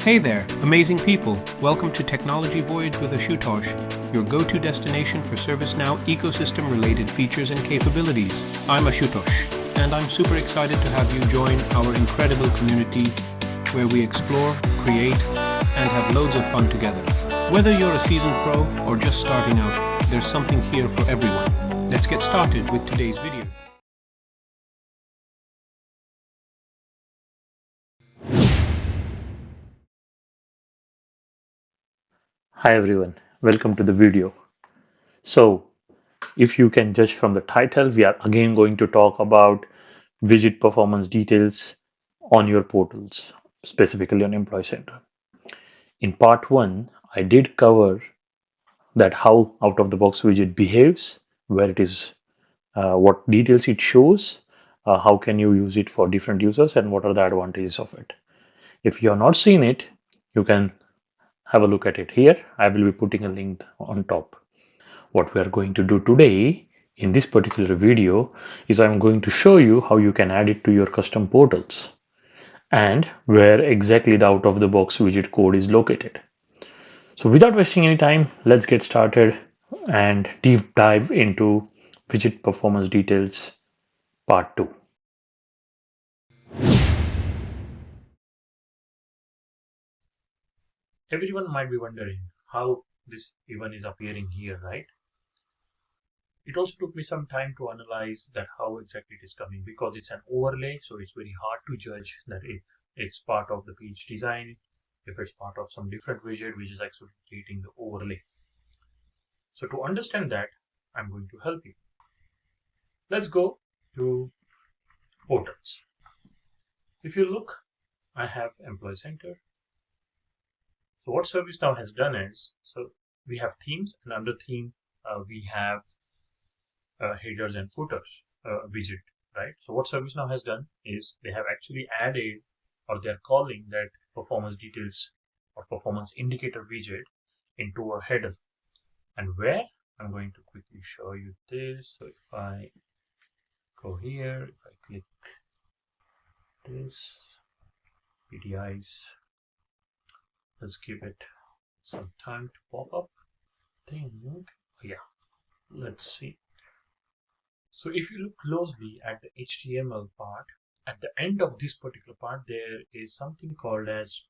Hey there, amazing people. Welcome to Technology Voyage with Ashutosh, your go-to destination for ServiceNow ecosystem-related features and capabilities. I'm Ashutosh, and I'm super excited to have you join our incredible community where we explore, create, and have loads of fun together. Whether you're a seasoned pro or just starting out, there's something here for everyone. Let's get started with today's video. Hi everyone, welcome to the video. So, if you can judge from the title, we are again going to talk about widget performance details on your portals, specifically on Employee Center. In part 1, I did cover that how out of the box widget behaves, where it is, what details it shows, how can you use it for different users, and what are the advantages of it. If you have not seen it, you can have a look at it here. I will be putting a link on top. What we are going to do today in this particular video is I'm going to show you how you can add it to your custom portals and where exactly the out of the box widget code is located. So without wasting any time, let's get started and deep dive into widget performance details part 2. Everyone might be wondering how this even is appearing here, right? It also took me some time to analyze that how exactly it is coming because it's an overlay, so it's very hard to judge that if it's part of the page design, if it's part of some different widget which is actually creating the overlay. So to understand that, I'm going to help you. Let's go to portals. If you look, I have Employee Center. So what ServiceNow has done is, so we have themes, and under theme we have headers and footers widget, right? So what ServiceNow has done is they have actually added, or they're calling that performance details or performance indicator widget into a header. And where? I'm going to quickly show you this. So if I go here, if I click this, PDIs, let's give it some time to pop up. Yeah, let's see. So if you look closely at the HTML part, at the end of this particular part, there is something called as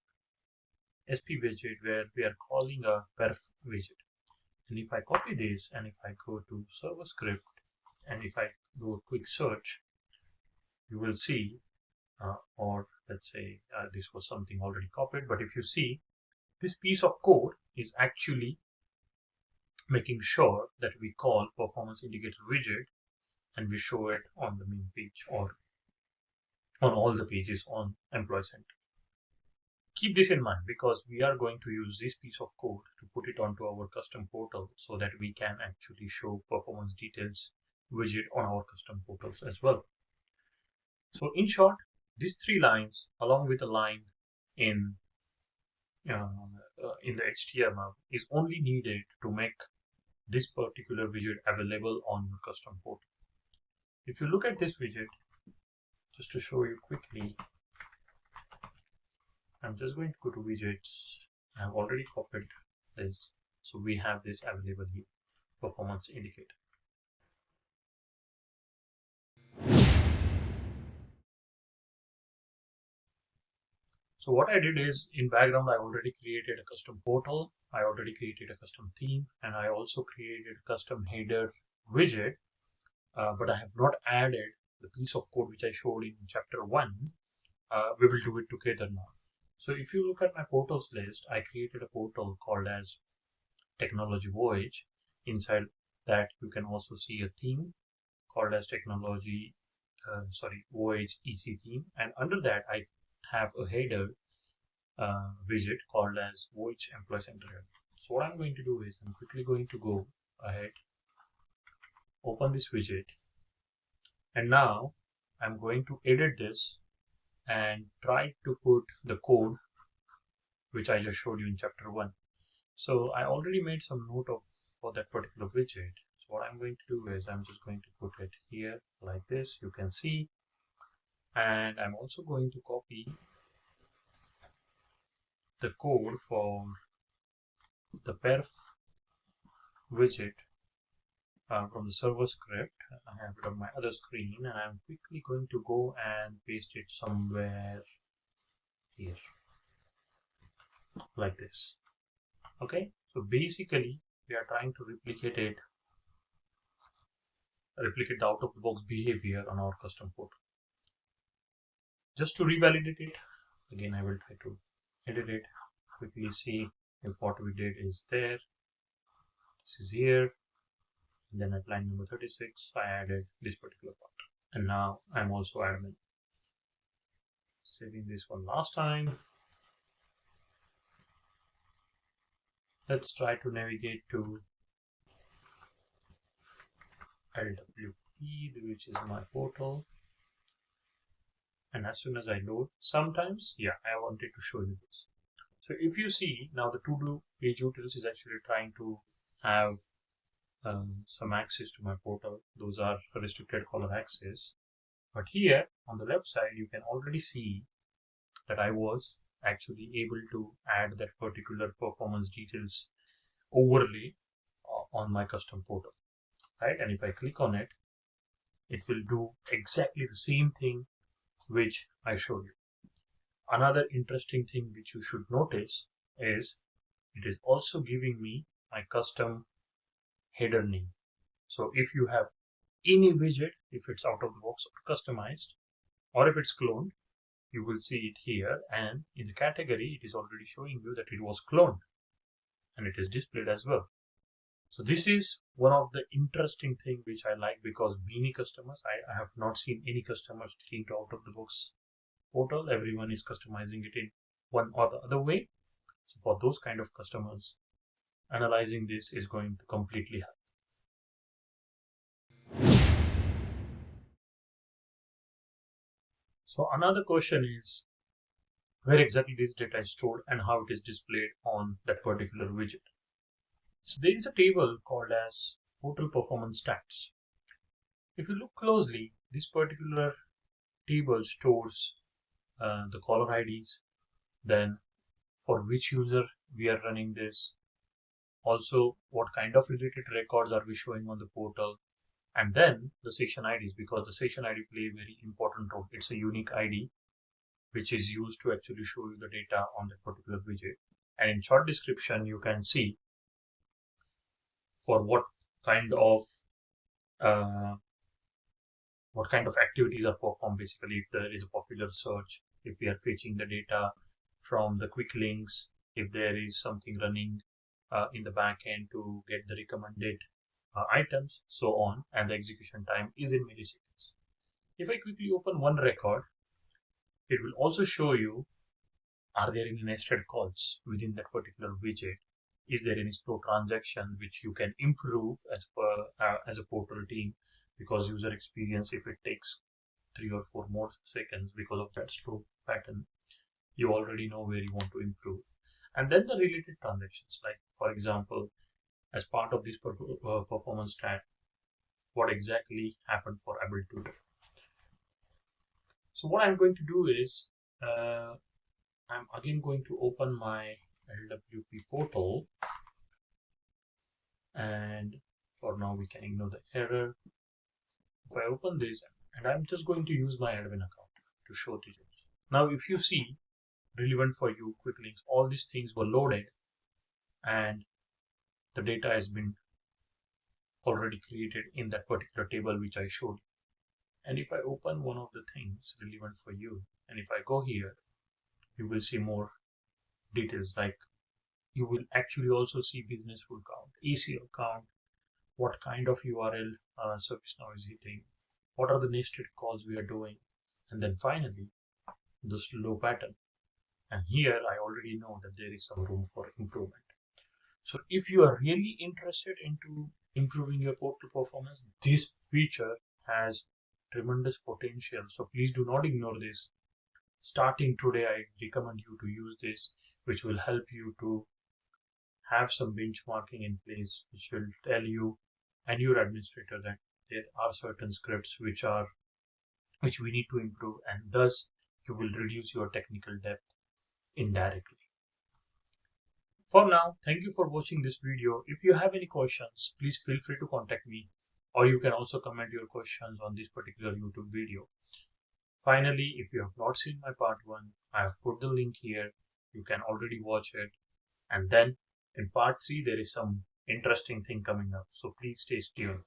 SP widget where we are calling a perf widget. And if I copy this and if I go to server script and if I do a quick search, you will see, or let's say this was something already copied, but if you see, this piece of code is actually making sure that we call performance indicator widget and we show it on the main page or on all the pages on Employee Center. Keep this in mind because we are going to use this piece of code to put it onto our custom portal so that we can actually show performance details widget on our custom portals as well. So in short, these 3 lines along with a line in the HTML is only needed to make this particular widget available on your custom portal. If you look at this widget, just to show you quickly, I'm just going to go to widgets. I've already copied this. So we have this available here, performance indicator. So what I did is in background, I already created a custom portal. I already created a custom theme, and I also created a custom header widget, but I have not added the piece of code which I showed in chapter 1. We will do it together now. So if you look at my portals list, I created a portal called as Technology Voyage. Inside that, you can also see a theme called as Voyage EC theme. And under that, I have a header widget called as Voyage Employee Center header. So what I'm going to do is I'm quickly going to go ahead, open this widget, and now I'm going to edit this and try to put the code which I just showed you in chapter 1. So I already made some note of for that particular widget. So what I'm going to do is I'm just going to put it here like this, you can see, and I'm also going to copy the code for the perf widget from the server script. I have it on my other screen, and I'm quickly going to go and paste it somewhere here, like this. Okay, so basically we are trying to replicate the out-of-the-box behavior on our custom portal. Just to revalidate it, again I will try to edit it, quickly see if what we did is there. This is here, and then at line number 36 I added this particular part, and now I'm also admin. Saving this one last time. Let's try to navigate to LWP, which is my portal. And as soon as I load, sometimes, yeah, I wanted to show you this. So if you see now, the to-do page utils is actually trying to have some access to my portal. Those are restricted caller access. But here on the left side, you can already see that I was actually able to add that particular performance details overlay on my custom portal, right? And if I click on it, it will do exactly the same thing which I showed you. Another interesting thing which you should notice is it is also giving me my custom header name. So if you have any widget, if it's out of the box or customized, or if it's cloned, you will see it here, and in the category it is already showing you that it was cloned, and it is displayed as well. So this is one of the interesting thing which I like, because many customers, I have not seen any customers taking to out of the box portal. Everyone is customizing it in one or the other way. So for those kind of customers, analyzing this is going to completely help. So another question is, where exactly this data is stored and how it is displayed on that particular widget. So there is a table called as Portal Performance Stats. If you look closely, this particular table stores the caller IDs, then for which user we are running this, also what kind of related records are we showing on the portal, and then the session IDs, because the session ID play a very important role. It's a unique ID which is used to actually show you the data on that particular widget. And in short description, you can see for what kind of activities are performed. Basically, if there is a popular search, if we are fetching the data from the quick links, if there is something running in the back end to get the recommended items, so on, and the execution time is in milliseconds. If I quickly open one record, it will also show you, are there any nested calls within that particular widget? Is there any slow transaction which you can improve as a portal team? Because user experience, if it takes 3 or 4 more seconds because of that slow pattern, you already know where you want to improve. And then the related transactions, like for example, as part of this performance stat, what exactly happened for able to do. So what I'm going to do is, I'm again going to open my LWP portal, and for now we can ignore the error. If I open this, and I'm just going to use my admin account to show details. Now if you see, relevant for you, quick links, all these things were loaded, and the data has been already created in that particular table which I showed. And if I open one of the things relevant for you, and if I go here, you will see more details, like you will actually also see business full count, ACL count, what kind of URL ServiceNow is hitting, what are the nested calls we are doing, and then finally the slow pattern. And here I already know that there is some room for improvement. So if you are really interested into improving your portal performance, this feature has tremendous potential. So please do not ignore this. Starting today, I recommend you to use this, which will help you to have some benchmarking in place, which will tell you and your administrator that there are certain scripts which we need to improve, and thus you will reduce your technical depth indirectly. For now, thank you for watching this video. If you have any questions, please feel free to contact me, or you can also comment your questions on this particular YouTube video. Finally, if you have not seen my part 1, I have put the link here. You can already watch it. And then in part 3, there is some interesting thing coming up. So please stay tuned.